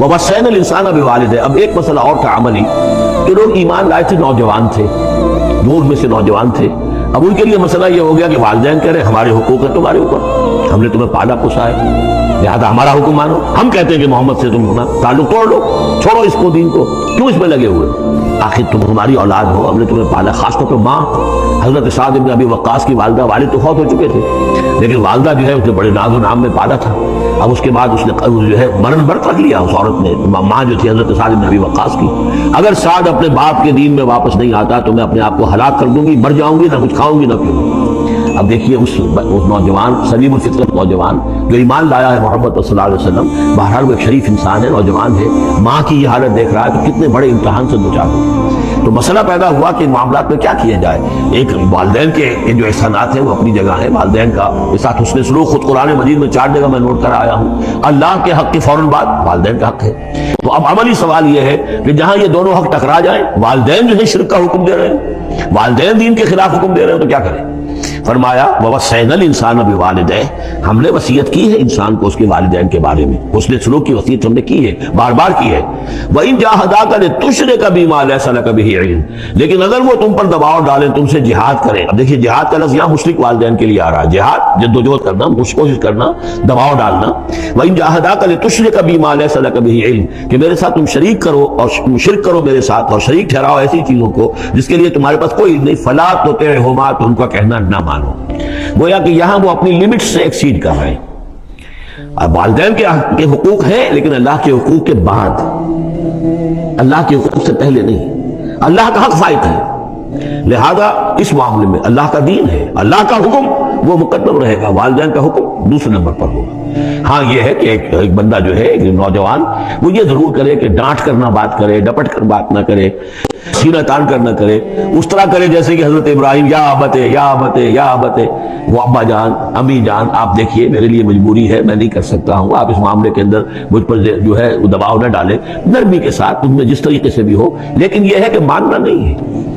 وَوَصَّيْنَا الْإِنسَانَ بِوَالِدَيْهِ۔ اب ایک مسئلہ اور تھا عملی کہ لوگ ایمان لائے تھے، نوجوان تھے، دور میں سے نوجوان تھے، اب ان کے لیے مسئلہ یہ ہو گیا کہ والدین کہہ رہے ہمارے حقوق ہیں تمہارے اوپر، ہم نے تمہیں پالا پوسا ہے، لہٰذا ہمارا حکم مانو۔ ہم کہتے ہیں کہ محمد سے تم اپنا تعلق توڑ لو، چھوڑو اس کو، دین کو، کیوں اس میں لگے ہوئے؟ آخر تم ہماری اولاد ہو، ہم نے تمہیں پالا، خاص طور پہ ماں۔ حضرت سعد بن ابی وقاص کی والدہ، والد تو فوت ہو چکے تھے لیکن والدہ جو ہے اس نے بڑے ناز و نام میں پالا تھا۔ اب اس کے بعد اس نے جو ہے مرن برت رکھ لیا اس عورت نے، ماں جو تھی حضرت سعد بن ابی وقاص کی۔ اگر سعد اپنے باپ کے دین میں واپس نہیں آتا تو میں اپنے آپ کو ہلاک کر دوں گی، مر جاؤں گی، نہ کچھ کھاؤں گی نہ پیوں گی۔ اب دیکھیے اس نوجوان سلیم الفطرت نوجوان جو ایمان لایا ہے محمد صلی اللہ علیہ وسلم، بہرحال وہ ایک شریف انسان ہے، نوجوان ہے، ماں کی یہ حالت دیکھ رہا ہے تو کتنے بڑے امتحان سے دوچار ہو۔ تو مسئلہ پیدا ہوا کہ ان معاملات میں کیا کیا جائے۔ ایک والدین کے جو احسانات ہیں وہ اپنی جگہ ہیں، والدین کا کے ساتھ حسن سلوک خود قرآن مجید میں 4 جگہ میں نوٹ کر آیا ہوں۔ اللہ کے حق کے فوراً بعد والدین کا حق ہے۔ تو اب عملی سوال یہ ہے کہ جہاں یہ دونوں حق ٹکرا جائیں، والدین جو ہے شرک کا حکم دے رہے ہیں، والدین دین کے خلاف حکم دے رہے ہیں، تو کیا کریں؟ فرمایا وَوَصَّيْنَا الْإِنسَانَ بِوَالِدَيْهِ، ہم نے وصیت کی ہے انسان کو اس کے والدین کے بارے میں، حسن سلوک کی وصیت ہم نے کی ہے، بار بار کی ہے۔ وَإِن جَاهَدَاكَ لِتُشْرِكَ بِمَا لَيْسَ لَكَ بِهِ عِلْمٌ، لیکن اگر وہ تم پر دباؤ ڈالیں، تم سے جہاد کریں۔ اب دیکھیے جہاد کا لفظ یہاں مشرک والدین کے لیے آ رہا ہے، جہاد جدوجہد کرنا، کوشش کرنا، دباؤ ڈالنا۔ وَإِن جَاهَدَاكَ لِتُشْرِكَ بِمَا لَيْسَ لَكَ بِهِ عِلْمٌ، کہ میرے ساتھ تم شریک کرو اور شرک کرو میرے ساتھ، اور شریک ٹھہراؤ ایسی چیزوں کو جس کے لیے تمہارے پاس کوئی علم نہیں، فَلَا تُطِعْهُمَا، تو ان کا کہنا نہ مانو۔ گویا کہ یہاں وہ اپنی لمٹ سے ایکسیڈ کر رہے ہیں۔ اب والدین کے حقوق ہیں لیکن اللہ کے حقوق کے بعد، اللہ کے حقوق سے پہلے نہیں، اللہ کا حق فائق ہے، لہذا اس معاملے میں اللہ کا دین ہے، اللہ کا حکم وہ مقدم رہے گا، والدین کا حکم دوسرے نمبر پر ہوگا۔ ہاں یہ ہے کہ ایک بندہ جو ہے، ایک نوجوان، وہ یہ ضرور کرے کہ ڈانٹ کر نہ بات کرے، ڈپٹ کر بات نہ کرے، سینہ تان کر نہ کرے، اس طرح کرے جیسے کہ حضرت ابراہیم یا ابت یا ابت یا ابت، وہ ابا جان امی جان آپ دیکھیے میرے لیے مجبوری ہے، میں نہیں کر سکتا ہوں، آپ اس معاملے کے اندر مجھ پر جو ہے دباؤ نہ ڈالیں، نرمی کے ساتھ تم نے جس طریقے سے بھی ہو، لیکن یہ ہے کہ ماننا نہیں ہے۔